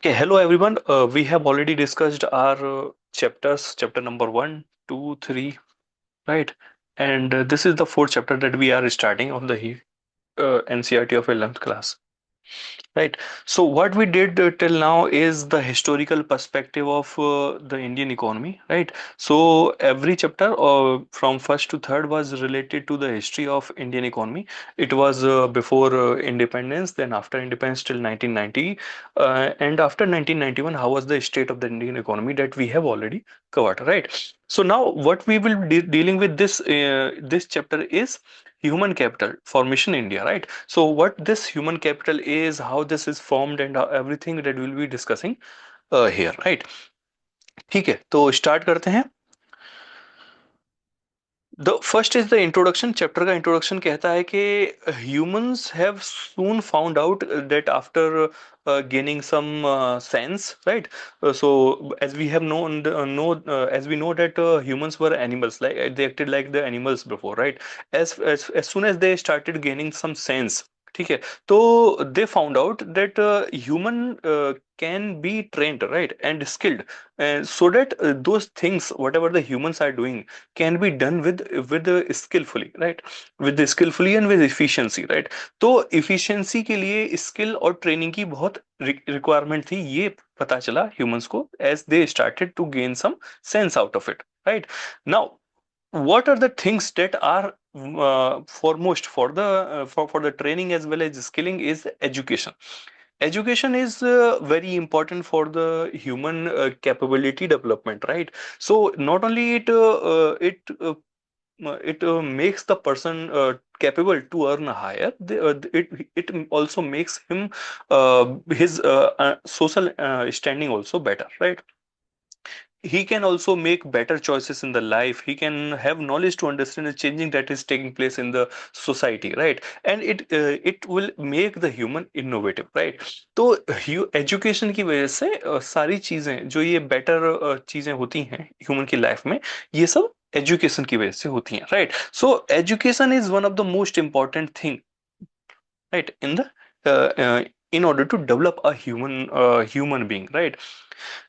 Okay, hello everyone. We have already discussed our chapters, chapter number one, two, three, right? And this is the fourth chapter that we are starting on the NCERT of 11th class. Right. So what we did till now is the historical perspective of the Indian economy, right? So every chapter from first to third was related to the history of Indian economy. It was before independence, then after independence till 1990, and after 1991, how was the state of the Indian economy that we have already covered, right? So now what we will be dealing with this chapter is human capital formation India, right? So what this human capital is, how this is formed, and everything that we'll be discussing here, right? ठीक है, तो start करते हैं. The first is the introduction. Chapter का introduction कहता है कि humans have soon found out that after gaining some sense, right? So as we have known as we know that humans were animals, like they acted like the animals before, right? As soon as they started gaining some sense, ठीक है, तो they found out that human can be trained, right, and skilled, so that those things whatever the humans are doing can be done with skillfully, right? With skillfully and with efficiency, right? तो efficiency के लिए skill और training की बहुत requirement थी, ये पता चला humans को as they started to gain some sense out of it, right? Now what are the things that are foremost for the training as well as skilling is education. Education is very important for the human capability development, right? So not only it makes the person capable to earn higher, it also makes him his social standing also better, right? He can also make better choices in the life. He can have knowledge to understand the changing that is taking place in the society, right? And it will make the human innovative, right? तो education की वजह से सारी चीजें जो ये better चीजें होती हैं ह्यूमन की लाइफ में, ये सब एजुकेशन की वजह से होती हैं, right? So education is one of the most important thing, right, in order to develop a human being, right?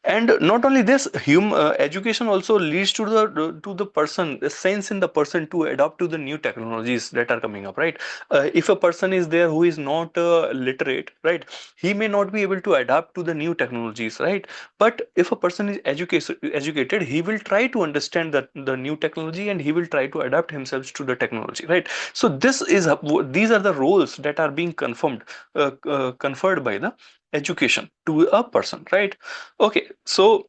And not only this, education also leads to the person, the sense in the person to adapt to the new technologies that are coming up, right? If a person is there who is not literate, right, he may not be able to adapt to the new technologies, right? But if a person is educated, he will try to understand the new technology and he will try to adapt himself to the technology, right? So these are the roles that are being conferred by the education to a person, right? Okay, so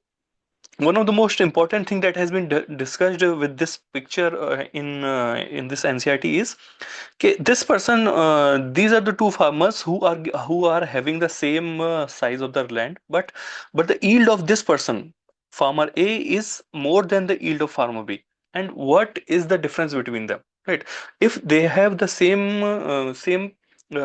one of the most important thing that has been discussed with this picture in this NCERT is okay, this person, these are the two farmers who are having the same size of their land, but the yield of this person, farmer A, is more than the yield of farmer B. And what is the difference between them, right? If they have the same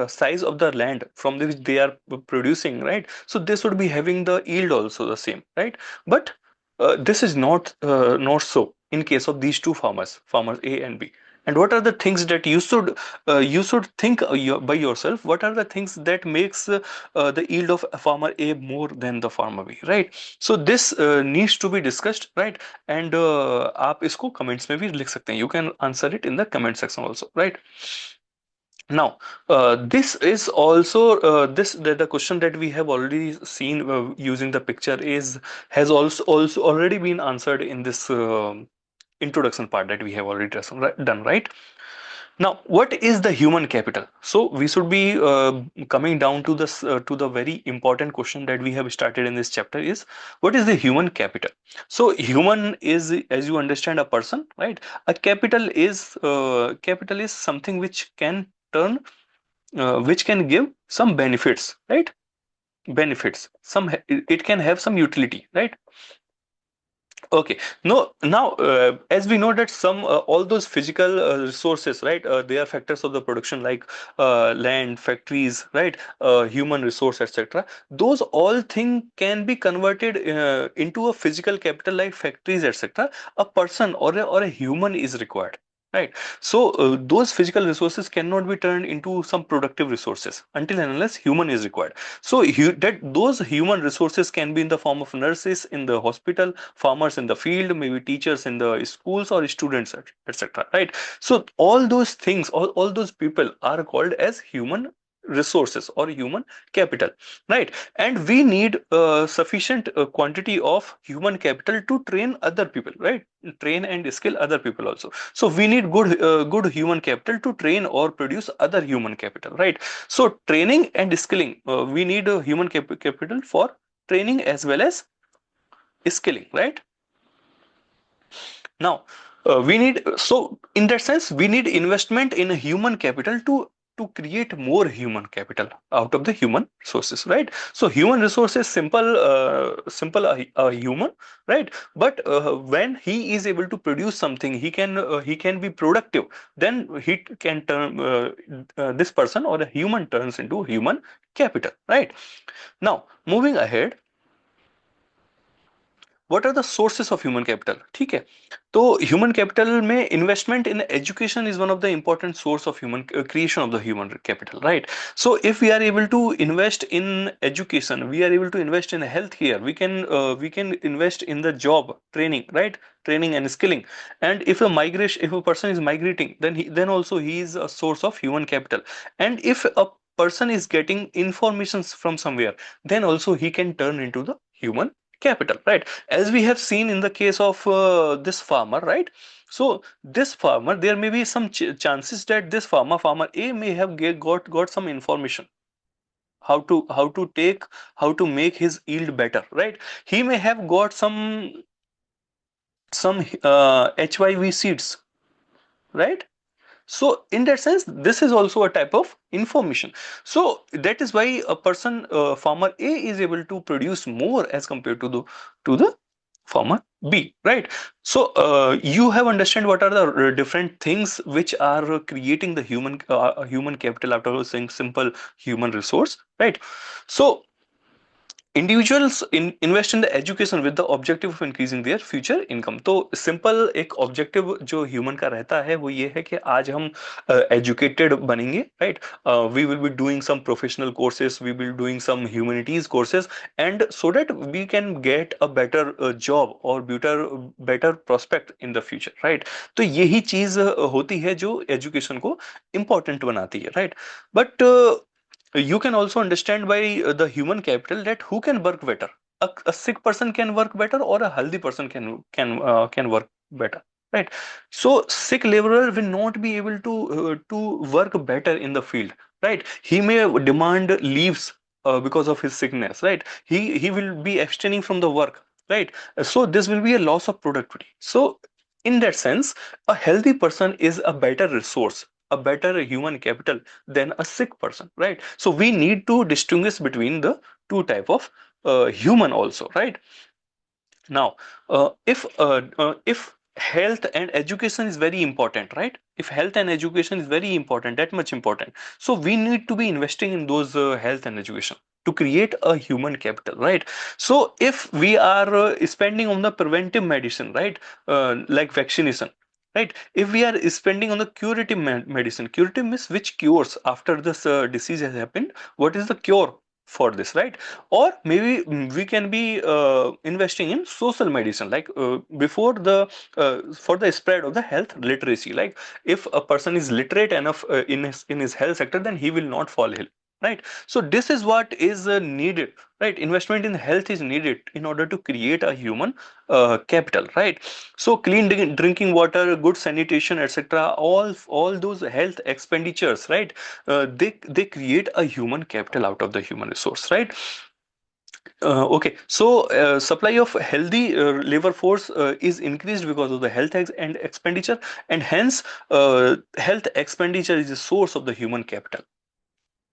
size of the land from which they are producing, right? So they should be having the yield also the same, right? But this is not so in case of these two farmers A and B. And what are the things that you should think by yourself? What are the things that makes the yield of farmer A more than the farmer B, right? So this needs to be discussed, right? And आप इसको comments में भी लिख सकते हैं. You can answer it in the comment section also, right? Now, this is also the question that we have already seen using the picture is has also already been answered in this introduction part that we have already done, right? Now, what is the human capital? So we should be coming down to this to the very important question that we have started in this chapter is what is the human capital? So human is, as you understand, a person, right? A capital is something which can give some benefits, right? Benefits. It can have some utility, right? Okay. No, now as we know that some all those physical resources, right? They are factors of the production like land, factories, right? Human resource, etc. Those all things can be converted into a physical capital like factories, etc. A person or a human is required. right? So those physical resources cannot be turned into some productive resources until and unless human is required. So that those human resources can be in the form of nurses in the hospital, farmers in the field, maybe teachers in the schools, or students, etc., right? So all those things, all those people are called as human resources or human capital, right? And we need sufficient quantity of human capital to train other people, right? Train and skill other people also. So we need good human capital to train or produce other human capital, right? So training and skilling, we need a human capital for training as well as skilling, right? Now, we need, so in that sense, we need investment in a human capital to create more human capital out of the human resources, right? So human resources, simple a human, right? But when he is able to produce something, he can be productive. Then he can turn this person or a human turns into human capital, right? Now, moving ahead, what are the sources of human capital, ठीक है? तो human capital में investment in education is one of the important source of human creation of the human capital, right? So if we are able to invest in education, we are able to invest in health care, we can invest in the job training, right? Training and skilling. And if a person is migrating, then also he is a source of human capital. And if a person is getting informations from somewhere, then also he can turn into the human capital, right? As we have seen in the case of this farmer, right? So this farmer, there may be some chances that this farmer A may have got some information how to make his yield better, right? He may have got some HYV seeds, right? So in that sense, this is also a type of information. So that is why a person, farmer A, is able to produce more as compared to the farmer B, right? So you have understand what are the different things which are creating the human capital out of a simple human resource, right? So individuals invest in the education with the objective of increasing their future income. तो simple एक objective जो human का रहता है वो ये है कि आज हम एजुकेटेड बनेंगे, right? We will be doing some professional courses, we will doing some humanities courses, and so that we can get a better job और better better prospect in the future, right? तो यही चीज होती है जो education को important बनाती है, right? But you can also understand by the human capital that who can work better. A sick person can work better, or a healthy person can work better, right? So sick laborer will not be able to work better in the field, right? He may demand leaves because of his sickness, right? He will be abstaining from the work, right? So this will be a loss of productivity. So in that sense, a healthy person is a better resource, a better human capital than a sick person, right? So we need to distinguish between the two type of human also, right? Now, if health and education is very important, right? If health and education is very important, that much important, so we need to be investing in those health and education to create a human capital, right? So if we are spending on the preventive medicine, right, like vaccination, right? If we are spending on the curative medicine, curative means which cures after this disease has happened, what is the cure for this, right? Or maybe we can be investing in social medicine, like before the for the spread of the health literacy. Like if a person is literate enough in his health sector, then he will not fall ill, right? So this is what is needed, right? Investment in health is needed in order to create a human capital, right? So clean drinking water, good sanitation, etc., all those health expenditures, right? They create a human capital out of the human resource, right? Okay, so supply of healthy labor force is increased because of the and expenditure, and hence health expenditure is the source of the human capital,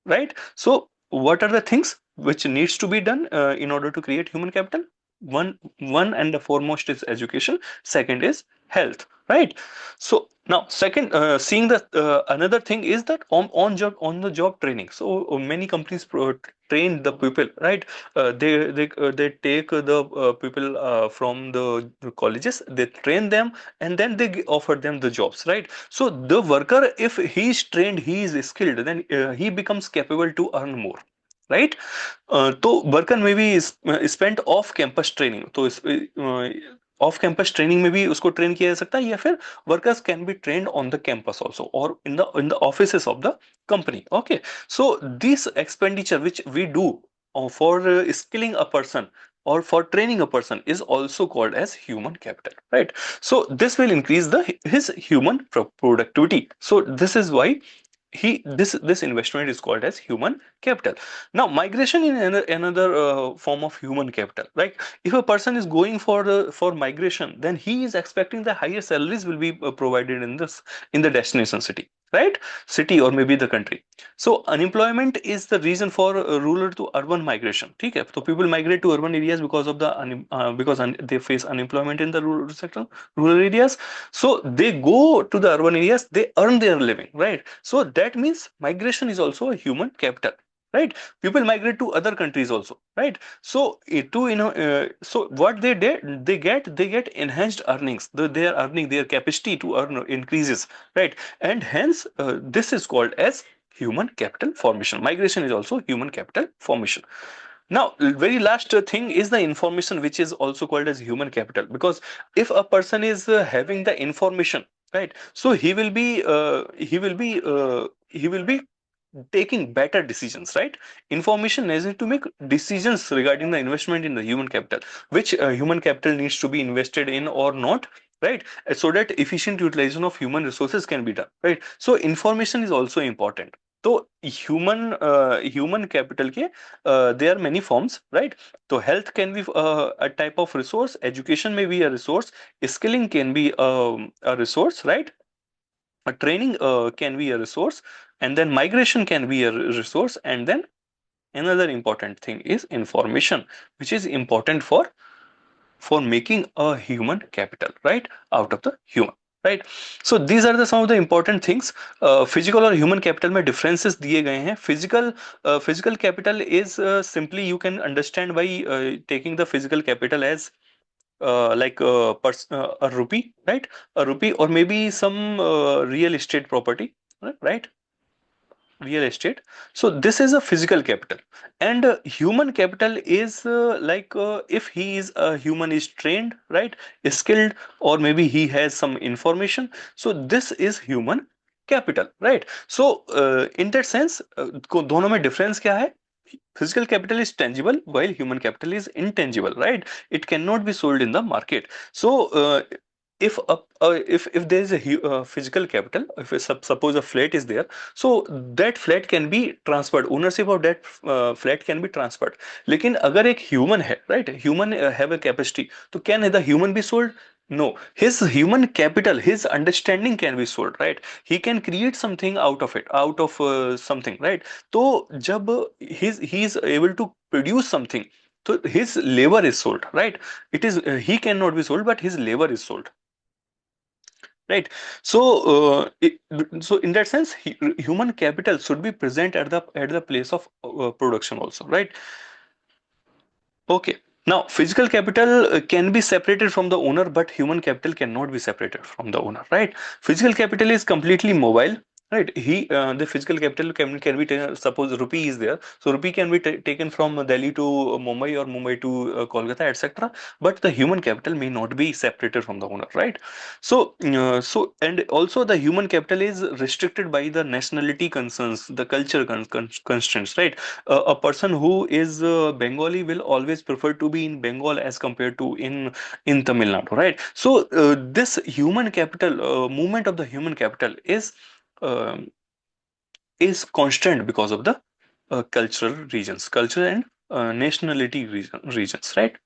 right? So what are the things which needs to be done in order to create human capital? One and the foremost is education. Second is health, right? So now second, seeing the another thing is that on the job training. So many companies train the people, right? They take the people from the colleges, they train them, and then they offer them the jobs, right? So the worker, if he is trained, he is skilled, then he becomes capable to earn more, right? तो worker में भी spent off campus training, तो off campus training में भी उसको train किया जा सकता है, या फिर workers can be trained on the campus also और in the offices of the company. Okay, so this expenditure which we do for skilling a person or for training a person is also called as human capital, right? So this will increase the his human productivity. So this is why this investment is called as human capital. Now migration in another form of human capital, right? If a person is going for migration, then he is expecting the higher salaries will be provided in the destination city, right? City or maybe the country. So unemployment is the reason for rural to urban migration. ठीक है, so people migrate to urban areas because of the they face unemployment in the rural sector, rural areas. So they go to the urban areas, they earn their living, right? So that means migration is also a human capital, right? People migrate to other countries also, right? So so what they did, they get enhanced earnings. They are earning, their capacity to earn increases, right? And hence this is called as human capital formation. Migration is also human capital formation. Now very last thing is the information, which is also called as human capital, because if a person is having the information, right, so he will be taking better decisions, right? Information necessary to make decisions regarding the investment in the human capital, which human capital needs to be invested in or not, right? So that efficient utilization of human resources can be done, right? So information is also important. तो human capital के there are many forms, right? So health can be a type of resource, education may be a resource, skilling can be a resource, right? A training can be a resource, and then migration can be a resource, and then another important thing is information, which is important for making a human capital, right, out of the human, right? So these are the some of the important things. Physical और human capital में differences दिए गए हैं. Physical capital is simply you can understand by taking the physical capital as a rupee, right? A rupee or maybe some real estate property, right? Real estate. So this is a physical capital, and human capital is if he is a human is trained, right, is skilled, or maybe he has some information. So this is human capital, right? So in that sense, दोनों में difference क्या है? Physical capital is tangible while human capital is intangible, right? It cannot be sold in the market. So if there is a physical capital, if suppose a flat is there, so that flat can be transferred, ownership of that flat can be transferred. लेकिन अगर एक human है, right, human have a capacity, तो can the human be sold? No, his human capital, his understanding can be sold, right? He can create something out of it, out of something, right? तो जब he is able to produce something, so his labor is sold, right? It is he cannot be sold, but his labor is sold, right? So so in that sense, human capital should be present at the place of production also, right? Okay. Now, physical capital can be separated from the owner, but human capital cannot be separated from the owner, right? Physical capital is completely mobile, right? The physical capital can be taken. Suppose rupee is there, so rupee can be taken from Delhi to Mumbai or Mumbai to Kolkata, etc. But the human capital may not be separated from the owner, right? So and also the human capital is restricted by the nationality concerns, the culture constraints, right? A person who is Bengali will always prefer to be in Bengal as compared to in Tamil Nadu, right? So this human capital, movement of the human capital um is constant because of the cultural regions, cultural and nationality regions, right?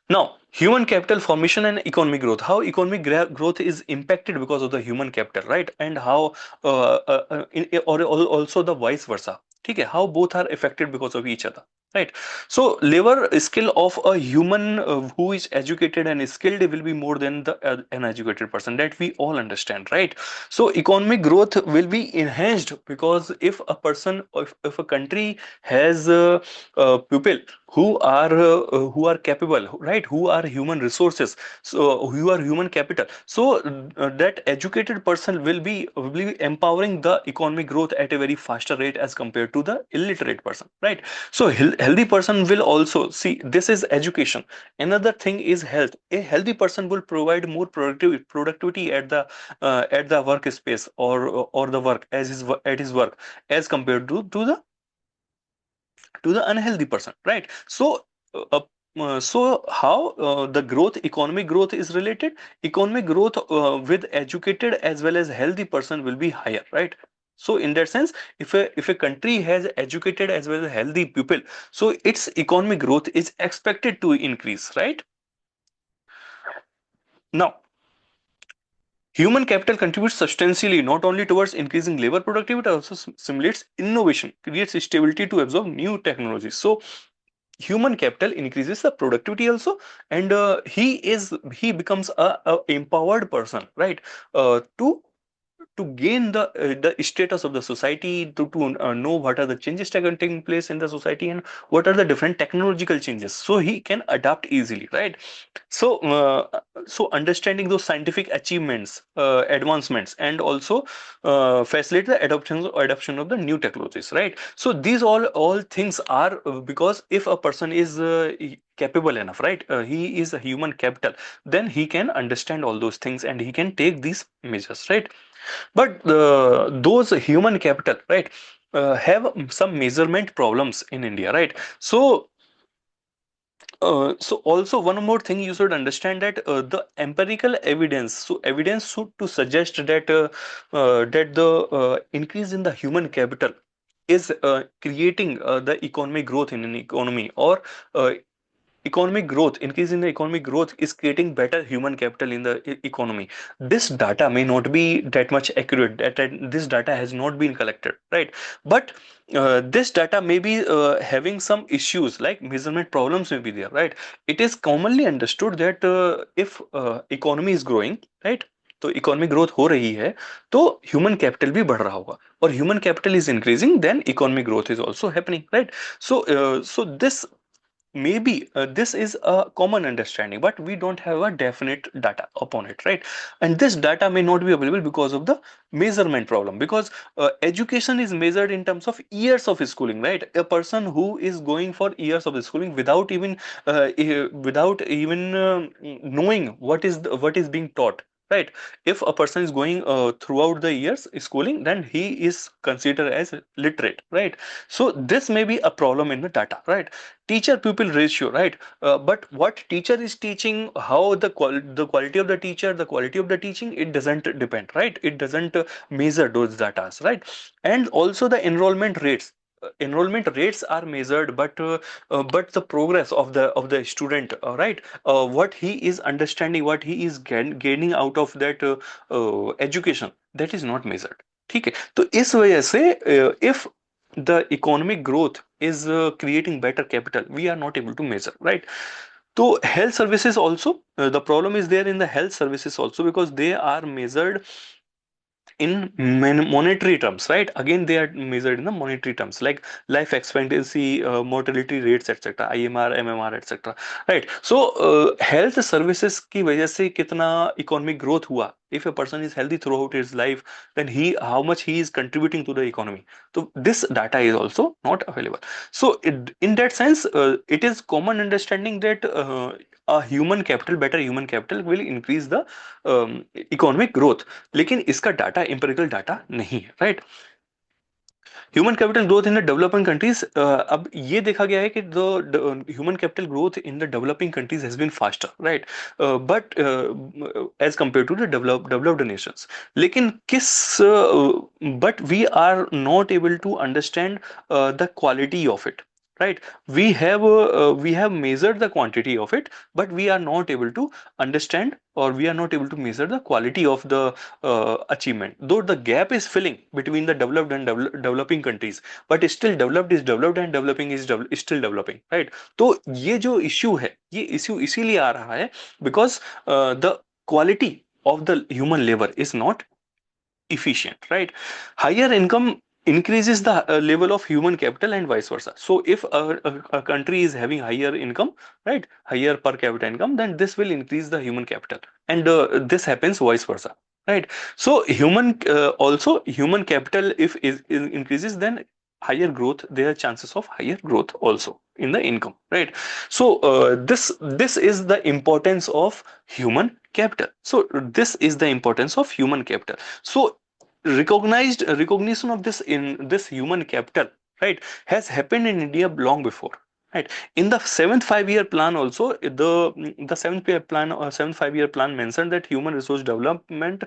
Now, human capital formation and economic growth. How economic growth is impacted because of the human capital, right? And how, also the vice versa. ठीक है, how both are affected because of each other. right? So labor skill of a human who is educated and skilled will be more than the uneducated person, that we all understand, right? So economic growth will be enhanced because if a country has people who are capable, right, who are human resources, so who are human capital, so that educated person will be empowering the economic growth at a very faster rate as compared to the illiterate person, right? So healthy person will also see, this is education. Another thing is health. A healthy person will provide more productivity at the workspace or the work as at his work as compared to the unhealthy person, right? So so how the growth, economic growth is related? Economic growth with educated as well as healthy person will be higher, right? So in that sense, if a country has educated as well as healthy people, so its economic growth is expected to increase, right? Now, human capital contributes substantially not only towards increasing labor productivity, but also simulates innovation, creates stability to absorb new technologies. So human capital increases the productivity also, and he becomes a empowered person, right? To gain the status of the society, to know what are the changes taking place in the society and what are the different technological changes, so he can adapt easily, right? So so understanding those scientific achievements, advancements, and also facilitate the adoption of the new technologies, right? So these all things are because if a person is capable enough, right, he is a human capital, then he can understand all those things and he can take these measures, right? But those human capital, right, have some measurement problems in India, right? So so also one more thing you should understand, that the empirical evidence, so evidence should to suggest that the increase in the human capital is creating the economic growth in an economy, or uh, economic growth, increase in the economic growth is creating better human capital in the economy. This data may not be that much accurate, that this data has not been collected, right? But this data may be having some issues, like measurement problems may be there, right? It is commonly understood that if economy is growing, right, तो economic growth हो रही है, तो human capital भी बढ़ रहा होगा, और human capital is increasing, then economic growth is also happening, right? So this maybe this is a common understanding, but we don't have a definite data upon it, right? And this data may not be available because of the measurement problem, because education is measured in terms of years of schooling, right? A person who is going for years of schooling without even knowing what is being taught, right? If a person is going throughout the years schooling, then he is considered as literate, right? So this may be a problem in the data, right? Teacher pupil ratio, right? But what teacher is teaching, how the quality of the teacher, the quality of the teaching, it doesn't depend, right? It doesn't measure those data, right? And also the enrollment rates, enrollment rates are measured, but the progress of the student, right, what he is understanding, what he is gaining out of that education, that is not measured, ठीक है? तो इस वजह से if the economic growth is creating better capital, we are not able to measure, right? So health services also, the problem is there in the health services also, because they are measured in monetary terms, right? Again, they are measured in the monetary terms, like life expectancy, mortality rates, etc., IMR, MMR, etc., right? So health services की वजह से कितना economic growth हुआ, if a person is healthy throughout his life, then how much he is contributing to the economy, so this data is also not available. So in that sense, it is common understanding that a human capital, better human capital will increase the economic growth, लेकिन इसका data empirical data नहीं है, right? Human capital growth in the developing countries, अब ये देखा गया है कि the human capital growth in the developing countries has been faster, right? But as compare to the developed nations, लेकिन किस but we are not able to understand the quality of it, right? We have measured the quantity of it, but we are not able to understand, or we are not able to measure the quality of the achievement, though the gap is filling between the developed and developing countries, but still developed is developed and developing is still developing, right? तो ये जो issue है, ये issue इसीलिए आ रहा है because the quality of the human labor is not efficient, right? Higher income increases the level of human capital and vice versa. So if a country is having higher income, right, higher per capita income, then this will increase the human capital, and this happens vice versa, right? So also human capital if is increases, then higher growth, there are chances of higher growth also in the income, right? So this is the importance of human capital. So this is the importance of human capital. So recognition of this in this human capital, right, has happened in India long before, right? In the seventh 5 year plan also, the seventh 5 year plan mentioned that human resource development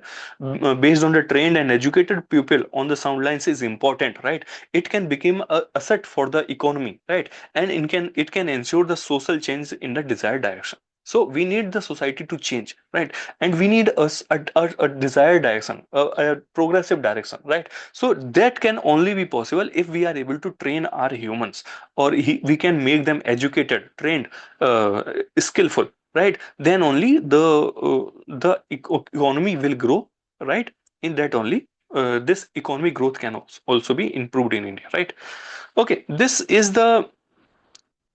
based on the trained and educated people on the sound lines is important, right? It can become a asset for the economy, right? And it can ensure the social change in the desired direction. So we need the society to change, right? And we need a desired direction, a progressive direction, right? So that can only be possible if we are able to train our humans, or we can make them educated, trained, skillful, right? Then only the economy will grow, right? In that only this economic growth can also be improved in India, right? Okay, this is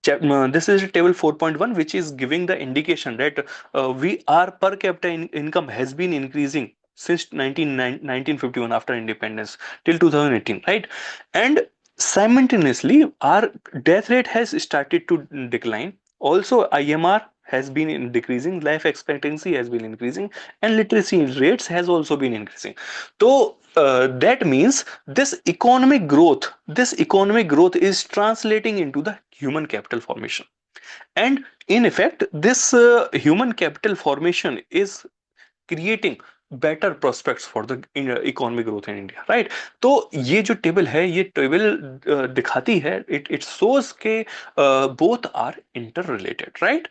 table 4.1, which is giving the indication that we our per capita income has been increasing since 1951 after independence till 2018, right? And simultaneously our death rate has started to decline. Also IMR has been decreasing, life expectancy has been increasing, and literacy rates has also been increasing. So that means this economic growth is translating into the human capital formation, and in effect this human capital formation is creating better prospects for the economic growth in India, right? तो ये जो table है, ये table दिखाती है, it shows के both are interrelated, right?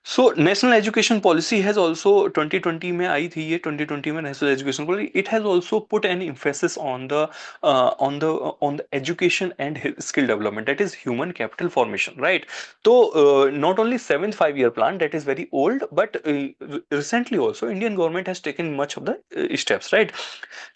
So national education policy has also 2020 में आई थी, ये 2020 में national education policy, it has also put an emphasis on the education and skill development, that is human capital formation, right? So not only seventh 5 year plan that is very old, but recently also Indian government has taken much of the steps, right?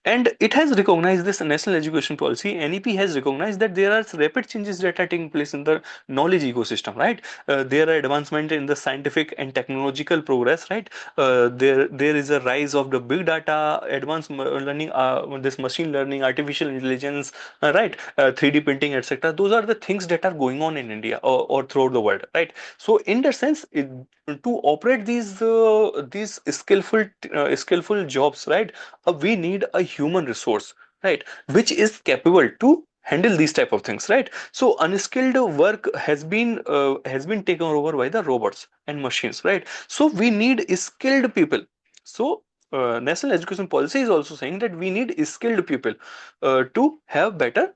And it has recognized this national education policy. NEP has recognized that there are rapid changes that are taking place in the knowledge ecosystem, right? There are advancement in the scientific and technological progress, right? There is a rise of the big data, advanced learning, this machine learning, artificial intelligence, right? 3D printing, etc. Those are the things that are going on in India, or throughout the world, right? So in that sense, to operate these skillful jobs, right? We need a human resource, right, which is capable to handle these type of things, right? So unskilled work has been taken over by the robots and machines, right? So we need skilled people. So national education policy is also saying that we need skilled people to have better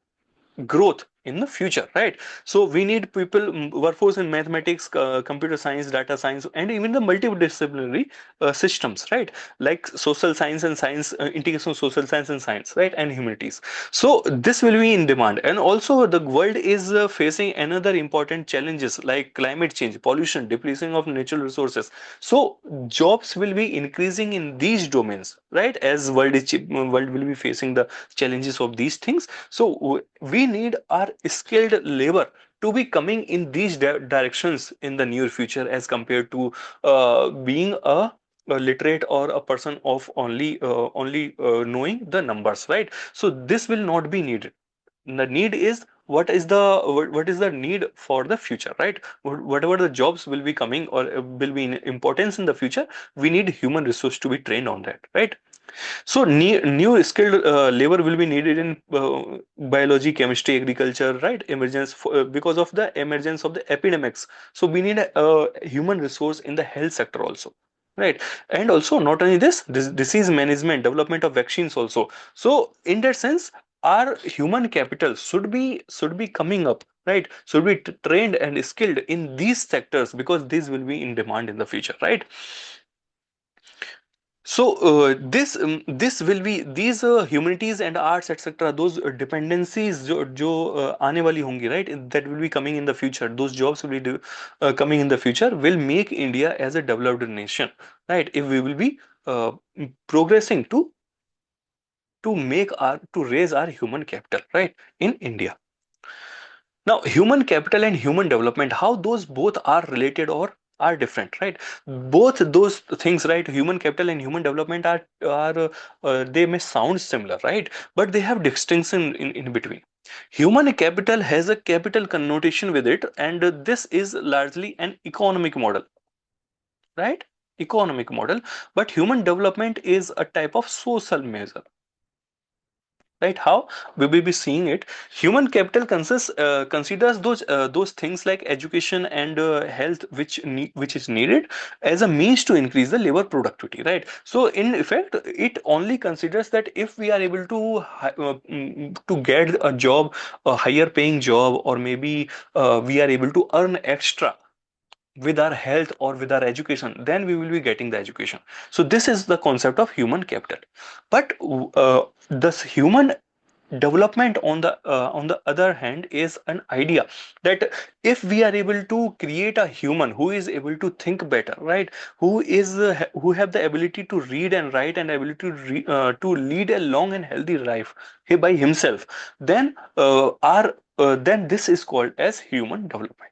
growth in the future, right? So we need people, workforce in mathematics, computer science, data science, and even the multidisciplinary systems, right? Like social science and science, integration of social science and science, right, and humanities. So this will be in demand. And also the world is facing another important challenges like climate change, pollution, depletion of natural resources. So jobs will be increasing in these domains, right? As world will be facing the challenges of these things. So we need our skilled labor to be coming in these directions in the near future, as compared to being a literate or a person of only knowing the numbers, right? So this will not be needed. The need is what is the need for the future, right? Whatever the jobs will be coming, or will be in importance in the future, we need human resource to be trained on that, right? So new skilled labor will be needed in biology, chemistry, agriculture, right? Because of the emergence of the epidemics. So we need a human resource in the health sector also, right? And also not only this disease management, development of vaccines also. So in that sense, our human capital should be coming up, right? Should be trained and skilled in these sectors, because these will be in demand in the future, right? So this will be these humanities and arts etc, those dependencies जो आने वाली होंगी, right, that will be coming in the future, those jobs will be coming in the future, will make India as a developed nation, right? If we will be uh, progressing to raise our human capital, right, in India. Now, human capital and human development, how those both are related or are different, right? Both those things, right? Human capital and human development are they may sound similar, right? But they have distinction in between. Human capital has a capital connotation with it, and this is largely an economic model, right? Economic model, but human development is a type of social measure, right? How we will be seeing it. Human capital considers those things like education and health, which is needed as a means to increase the labor productivity, right? So in effect, it only considers that if we are able to to get a job, a higher paying job, or maybe we are able to earn extra with our health or with our education, then we will be getting the education. So this is the concept of human capital. But this human development on the other hand is an idea that if we are able to create a human who is able to think better, right, who have the ability to read and write and ability to lead a long and healthy life by himself, then our then this is called as human development,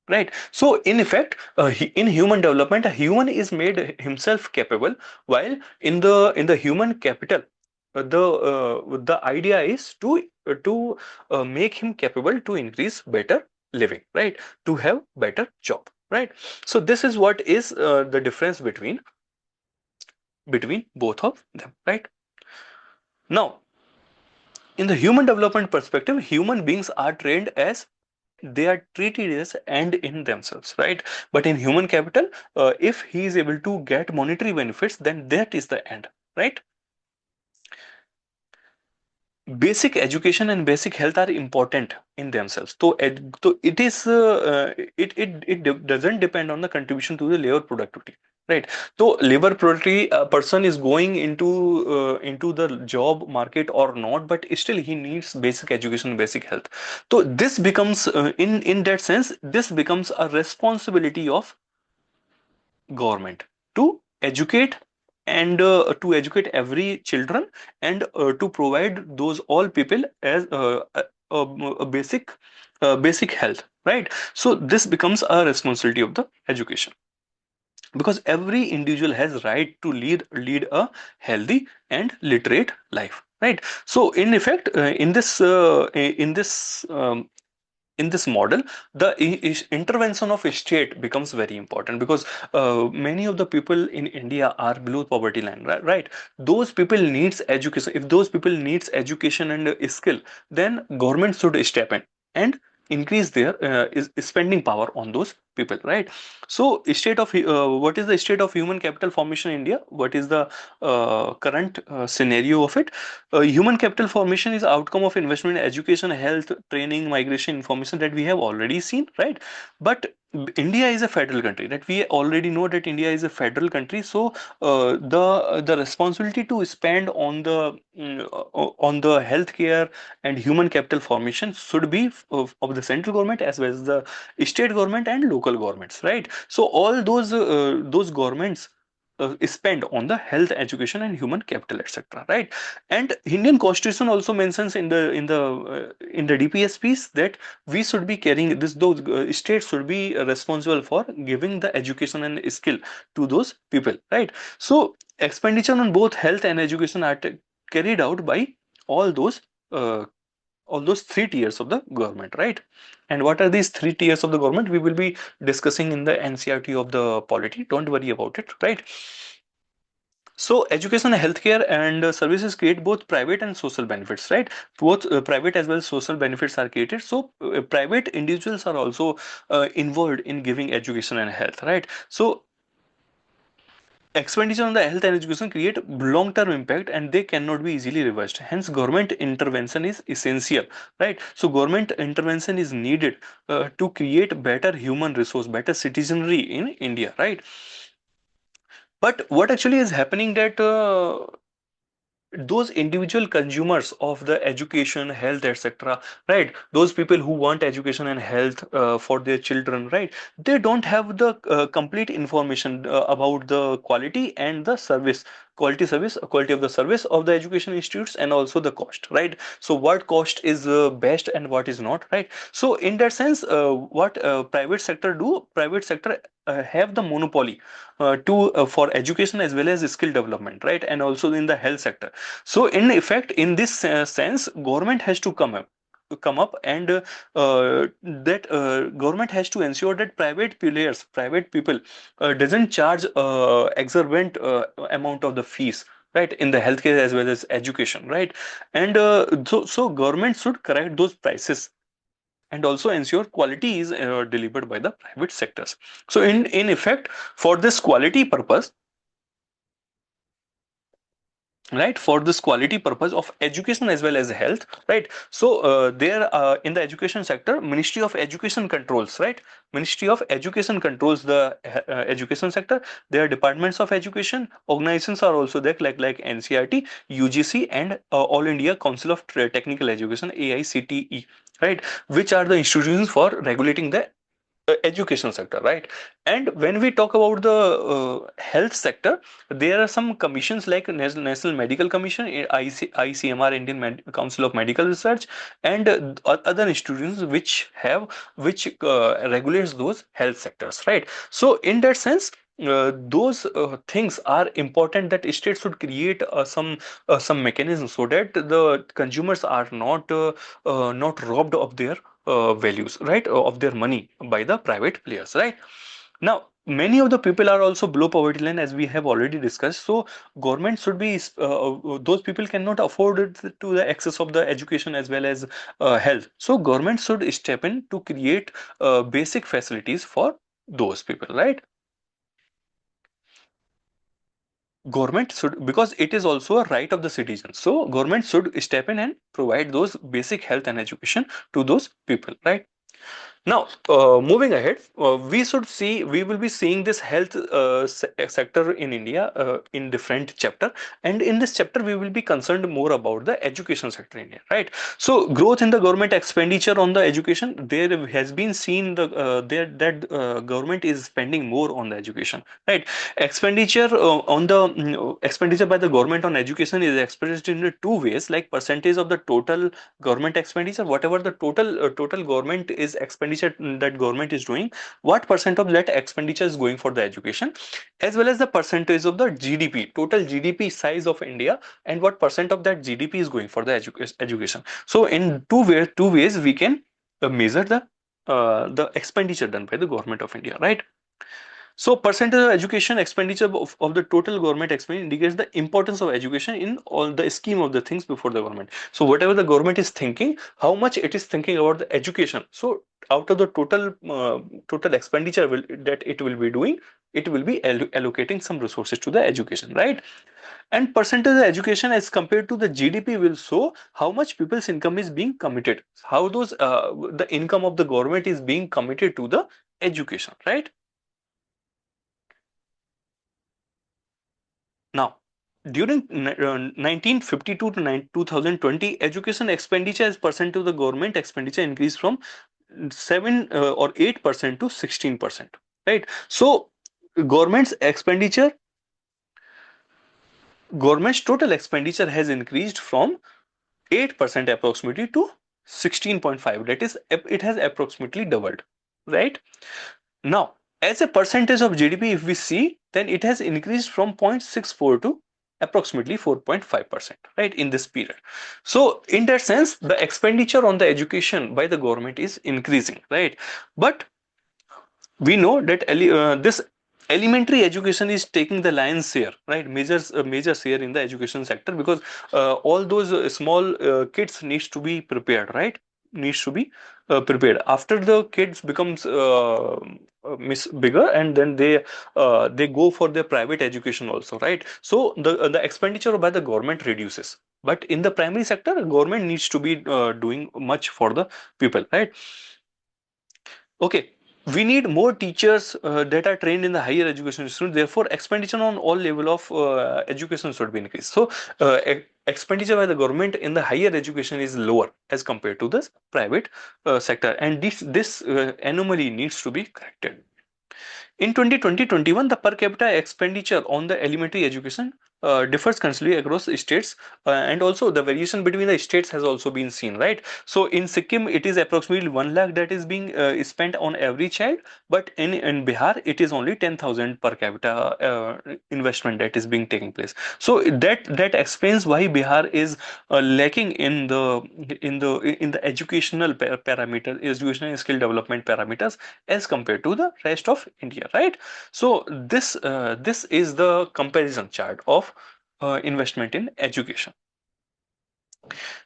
right? So in effect, in human development, a human is made himself capable, while in the human capital, the idea is to make him capable to increase better living, right? To have better job, right? So this is what is the difference between both of them, right? Now, in the human development perspective, human beings are trained as they are treated as end in themselves, right? But in human capital, if he is able to get monetary benefits, then that is the end, right? Basic education and basic health are important in themselves. So it is doesn't depend on the contribution to the labor productivity, right? So labor productivity, a person is going into the job market or not, but still he needs basic education, basic health. So this becomes in that sense, this becomes a responsibility of government to educate, and to educate every children, and to provide those all people as a basic health, right? So this becomes a responsibility of the education, because every individual has right to lead a healthy and literate life, right? So in effect, in this model, the intervention of state becomes very important, because many of the people in India are below poverty line, right? Right. Those people needs education. If those people needs education and skill, then government should step in and increase their spending power on those people, right? So state of what is the state of human capital formation in India? What is the current scenario of it? Human capital formation is outcome of investment in education, health, training, migration, information, that we have already seen, right? But India is a federal country, that we already know that India is a federal country. So the responsibility to spend on the healthcare and human capital formation should be of the central government as well as the state government and local governments, right? So all those governments spend on the health, education, and human capital, etc. Right? And Indian Constitution also mentions in the DPS piece that we should be carrying this. Those states should be responsible for giving the education and skill to those people, right? So expenditure on both health and education are carried out by all those. All those three tiers of the government, right? And what are these three tiers of the government? We will be discussing in the NCERT of the polity. Don't worry about it, right? So education, healthcare, and services create both private and social benefits, right? Both private as well as social benefits are created. So private individuals are also involved in giving education and health, right? So expenditure on the health and education create long term impact, and they cannot be easily reversed. Hence government intervention is essential, right? So government intervention is needed to create better human resource, better citizenry in India, right? But what actually is happening that those individual consumers of the education, health, etc., right, those people who want education and health for their children, right, they don't have the complete information about the quality and the service, quality of the service of the education institutes, and also the cost, right? So what cost is best and what is not, right? So in that sense, what private sector do, private sector have the monopoly to for education as well as skill development, right, and also in the health sector. So in effect, in this sense, government has to come up and that government has to ensure that private players, private people doesn't charge exorbitant amount of the fees, right, in the healthcare as well as education, right? And so government should correct those prices and also ensure quality is delivered by the private sectors. So in effect, for this quality purpose, right, for this quality purpose of education as well as health, right? So there in the education sector, Ministry of Education controls, right, Ministry of Education controls the education sector. There are departments of education, organizations are also there, like NCERT, UGC, and All India Council of Technical Education, AICTE, right, which are the institutions for regulating the education sector, right? And when we talk about the health sector, there are some commissions like National Medical Commission, ICMR, Indian Council of Medical Research, and other institutions which regulates those health sectors, right? So in that sense, those things are important, that states should create some mechanisms so that the consumers are not robbed of their values, right, of their money by the private players, right? Now, many of the people are also below poverty line, as we have already discussed. So, government should be those people cannot afford it to the access of the education as well as health. So, government should step in to create basic facilities for those people, right? Government should, because it is also a right of the citizen. So, government should step in and provide those basic health and education to those people, right? Now, moving ahead, we will be seeing this health sector in India in different chapter, and in this chapter we will be concerned more about the education sector in India, right? So, growth in the government expenditure on the education, there has been seen there that government is spending more on the education, right? Expenditure expenditure by the government on education is expressed in two ways, like percentage of the total government expenditure, whatever the total government is expenditure that government is doing, what percent of that expenditure is going for the education, as well as the percentage of the GDP, total GDP size of India, and what percent of that GDP is going for the education. So in two ways we can measure the expenditure done by the government of India, right? So percentage of education expenditure of the total government expenditure indicates the importance of education in all the scheme of the things before the government. So whatever the government is thinking, how much it is thinking about the education. So out of the total expenditure that it will be doing, it will be allocating some resources to the education, right? And percentage of education as compared to the GDP will show how much people's income is being committed, how those the income of the government is being committed to the education, right? Now, during 1952 to 2020, education expenditure as percent to the government expenditure increased from 7 or 8% to 16%. Right. So, government's expenditure, government's total expenditure has increased from 8% approximately to 16.5. That is, it has approximately doubled. Right. Now, as a percentage of GDP, if we see, then it has increased from 0.64 to approximately 4.5%, right, in this period. So, in that sense, the expenditure on the education by the government is increasing, right? But we know that this elementary education is taking the lion's share, right? Major share in the education sector, because all those small kids needs to be prepared, right? needs to be prepared after the kids becomes bigger, and then they go for their private education also, right? So the expenditure by the government reduces, but in the primary sector government needs to be doing much for the people, right? Okay, we need more teachers that are trained in the higher education institute. Therefore, expenditure on all level of education should be increased. So, expenditure by the government in the higher education is lower as compared to the private sector, and this anomaly needs to be corrected. In 2020-21, the per capita expenditure on the elementary education differs considerably across states, and also the variation between the states has also been seen, right? So in Sikkim, it is approximately 1 lakh that is being spent on every child, but in Bihar, it is only 10,000 per capita investment that is being taking place. So that explains why Bihar is lacking in the educational parameter, educational skill development parameters as compared to the rest of India, right? So this is the comparison chart of investment in education.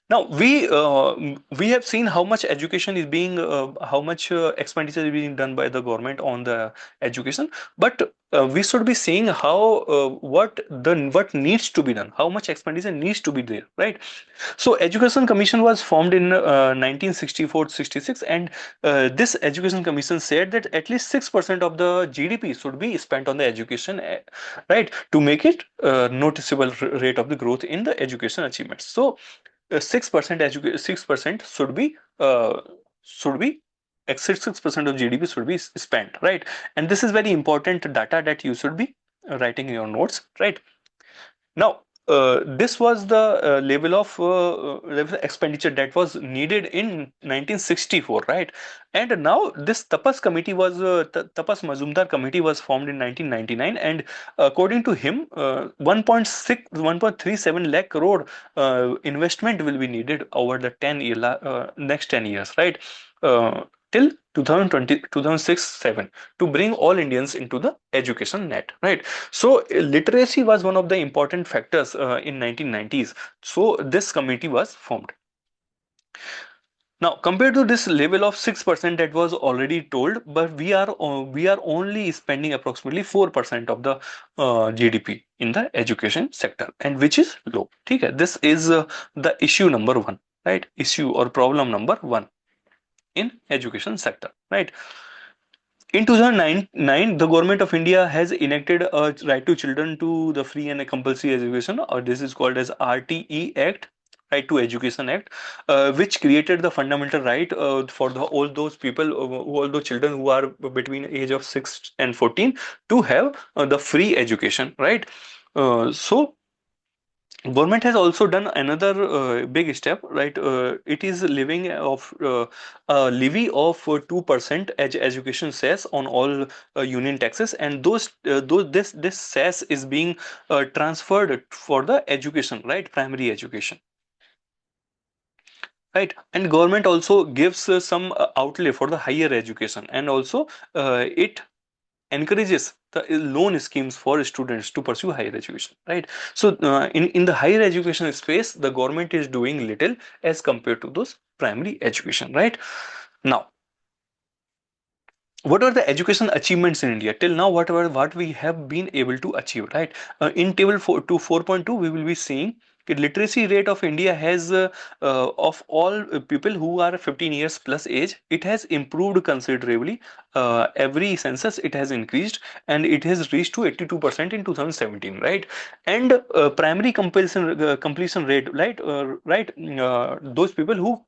Now we have seen how much education is being how much expenditure is being done by the government on the education, but we should be seeing how what needs to be done, how much expenditure needs to be there, right? So Education Commission was formed in 1964-66, and this Education Commission said that at least 6% of the GDP should be spent on the education, right, to make it noticeable rate of the growth in the education achievements. So 6% 6% should be 6% of GDP should be spent, right? And this is very important data that you should be writing in your notes, right? Now, this was the level of expenditure that was needed in 1964, right? And now this Tapas Mazumdar committee was formed in 1999, and according to him, 1.37 lakh crore investment will be needed over the next 10 years, right? Till 2020, 2006-7, to bring all Indians into the education net, right? So literacy was one of the important factors in 1990s. So this committee was formed. Now, compared to this level of 6% that was already told, but we are only spending approximately 4% of the GDP in the education sector, and which is low. Okay, this is the issue number one, right? Issue or problem number one in education sector, right? In 2009, the government of India has enacted a right to children to the free and compulsory education, or this is called as RTE Act, Right to Education Act, which created the fundamental right for all those people, all those children who are between age of 6 and 14 to have the free education, right? So government has also done another big step, right? It is levying of a levy of 2% education cess on all union taxes, and those this cess is being transferred for the education, right? Primary education, right? And government also gives some outlay for the higher education, and also it encourages the loan schemes for students to pursue higher education, right? So in the higher education space, the government is doing little as compared to those primary education, right? Now, what are the education achievements in India till now? What we have been able to achieve, right? In table 4.2, we will be seeing the literacy rate of India has of all people who are 15 years plus age, it has improved considerably. Every census it has increased, and it has reached to 82% in 2017, right? And primary completion rate, right? Those people who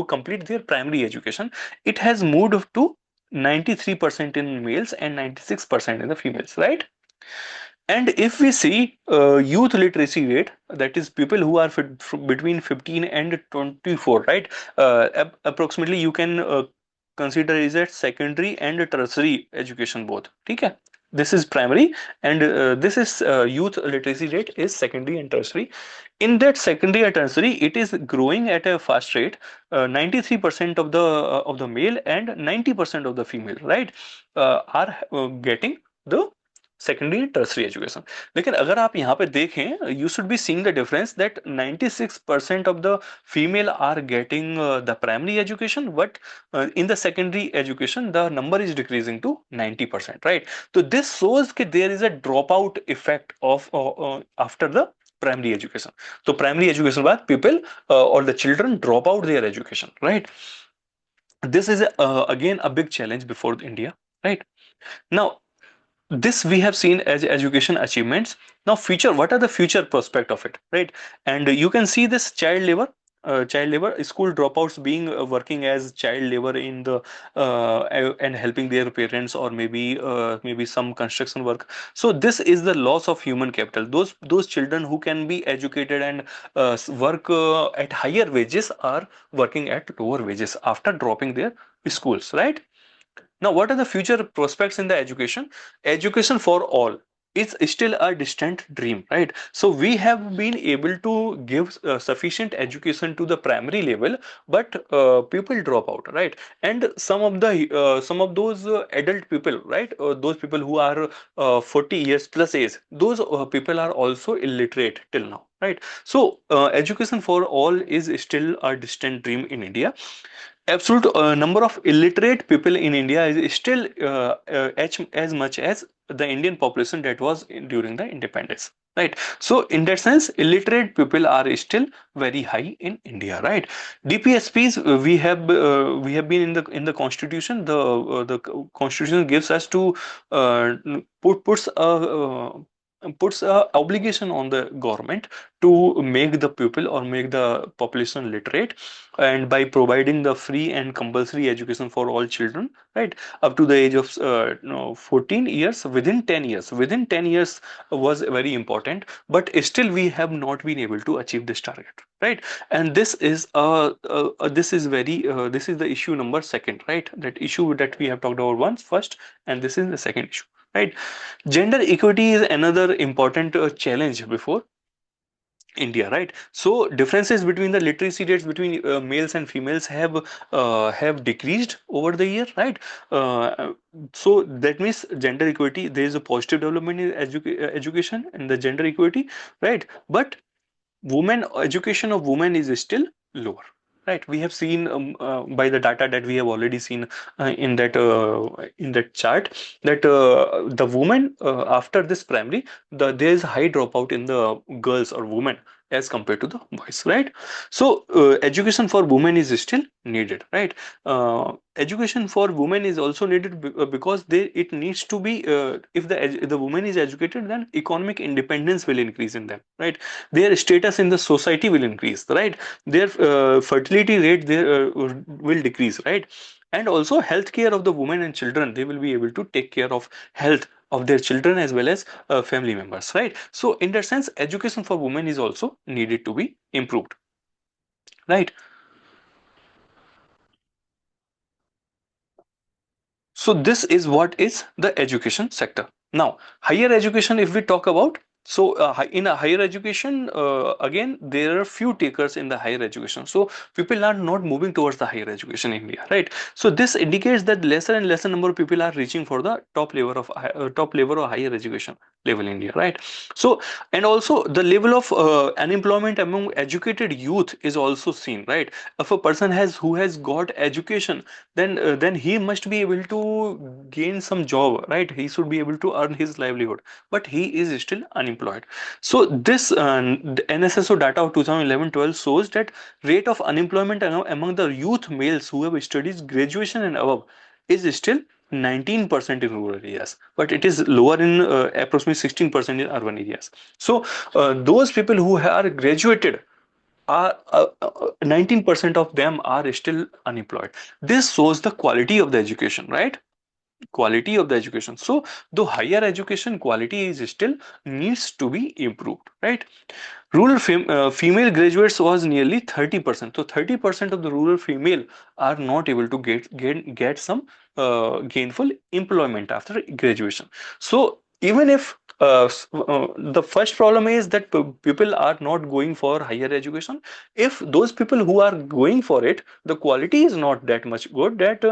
complete their primary education, it has moved to 93% in males and 96% in the females, right? And if we see youth literacy rate, that is people who are between 15 and 24, right? Approximately you can consider is that secondary and tertiary education both. Okay? This is primary, and this is youth literacy rate is secondary and tertiary. In that secondary and tertiary, it is growing at a fast rate. 93% of the male and 90% of the female, right, are getting the secondary and tertiary education. लेकिन अगर आप यहाँ पे देखें, you should be seeing the difference that 96% of the female are getting the primary education, but in the secondary education the number is decreasing to 90%, right? So this shows that there is a dropout effect of after the primary education. So primary education बाद people or the children drop out their education, right? This is again a big challenge before India, right? Now this we have seen as education achievements. Now future, what are the future prospect of it, right? And you can see this child labor, school dropouts being working as child labor in the and helping their parents, or maybe some construction work. So this is the loss of human capital. Those children who can be educated and work at higher wages are working at lower wages after dropping their schools, right? Now, what are the future prospects in the education? Education for all is still a distant dream, right? So we have been able to give sufficient education to the primary level, but people drop out, right? And some of those adult people, right? Those people who are 40 years plus age, those people are also illiterate till now, right? So education for all is still a distant dream in India. Absolute number of illiterate people in India is still as much as the Indian population that was during the independence. Right. So in that sense, illiterate people are still very high in India. Right. DPSPs we have been in the constitution. The constitution gives us to puts a obligation on the government to make the people or make the population literate, and by providing the free and compulsory education for all children, right, up to the age of 14 years, within 10 years was very important, but still we have not been able to achieve this target, right? And this is the issue number second, right? That issue that we have talked about once first, and this is the second issue, right? Gender equity is another important challenge before India, right? So differences between the literacy rates between males and females have decreased over the year, right? Uh, so that means gender equity. There is a positive development in education and the gender equity, right? But women education of women is still lower, right? We have seen by the data that we have already seen in that chart, that the women after this primary, there is high dropout in the girls or women as compared to the boys, right? So education for women is still needed, right? Education for women is also needed because it needs to be if the woman is educated, then economic independence will increase in them, right? Their status in the society will increase, right? Their fertility rate there will decrease, right? And also healthcare of the women and children, they will be able to take care of health of their children as well as family members, right? So in that sense, education for women is also needed to be improved, right? So this is what is the education sector. Now, higher education, if we talk about, so in a higher education, again, there are few takers in the higher education. So people are not moving towards the higher education in India, right? So this indicates that lesser and lesser number of people are reaching for the top level of higher education level in India, right? So and also the level of unemployment among educated youth is also seen, right? If a person who has got education, then he must be able to gain some job, right? He should be able to earn his livelihood, but he is still unemployed. So this the NSSO data of 2011-12 shows that rate of unemployment among the youth males who have studied graduation and above is still 19% in rural areas, but it is lower in approximately 16% in urban areas. So those people who are graduated are 19% of them are still unemployed. This shows the quality of the education, right? Quality of the education. So the higher education quality is still needs to be improved, right? Rural female graduates was nearly 30%. So 30% of the rural female are not able to get some gainful employment after graduation. So even if The first problem is that people are not going for higher education. If those people who are going for it, the quality is not that much good, that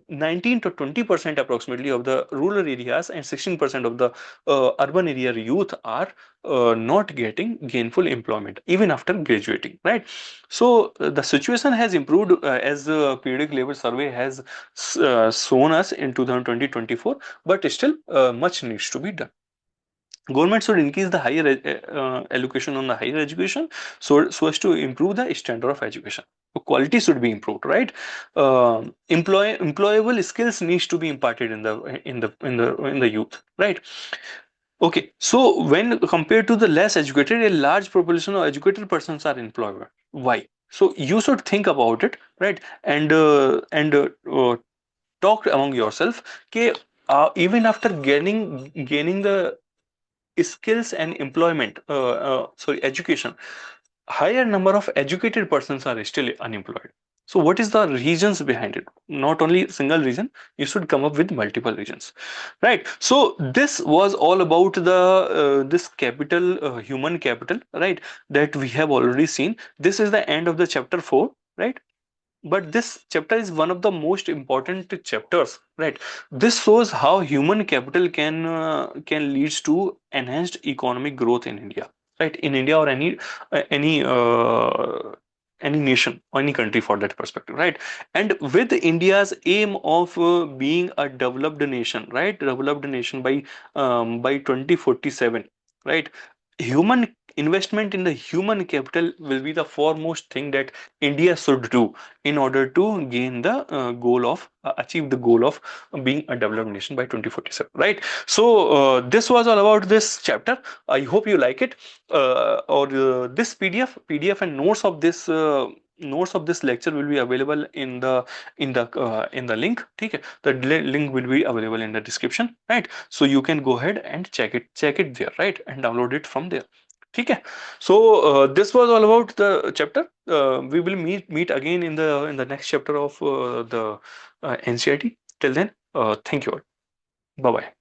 19 to 20% approximately of the rural areas and 16% of the urban area youth are not getting gainful employment even after graduating, right? So the situation has improved, as the periodic labor survey has shown us in 2020-24, but still much needs to be done. Government should increase the higher allocation on the higher education, so as to improve the standard of education. So quality should be improved, right? Employable skills needs to be imparted in the youth, right? Okay, so when compared to the less educated, a large population of educated persons are employed. Why? So you should think about it, right? And talk among yourself. Okay, even after gaining the skills and employment, sorry, education, higher number of educated persons are still unemployed. So what is the reasons behind it? Not only single reason, you should come up with multiple reasons, right? So this was all about the this capital, human capital, right, that we have already seen. This is the end of the chapter 4, right? But this chapter is one of the most important chapters, right? This shows how human capital can leads to enhanced economic growth in India, right? In India or any nation or any country for that perspective, right? And with India's aim of being a developed nation, right, developed nation by 2047, right? Human investment in the human capital will be the foremost thing that India should do in order to gain the goal of achieve the goal of being a developed nation by 2047, right? So this was all about this chapter. I hope you like it. Or this PDF and notes of this lecture will be available in the link. Okay, the link will be available in the description, right? So you can go ahead and check it there, right, and download it from there. Okay, so this was all about the chapter. We will meet again in the next chapter of the NCERT. Till then, thank you all. Bye bye.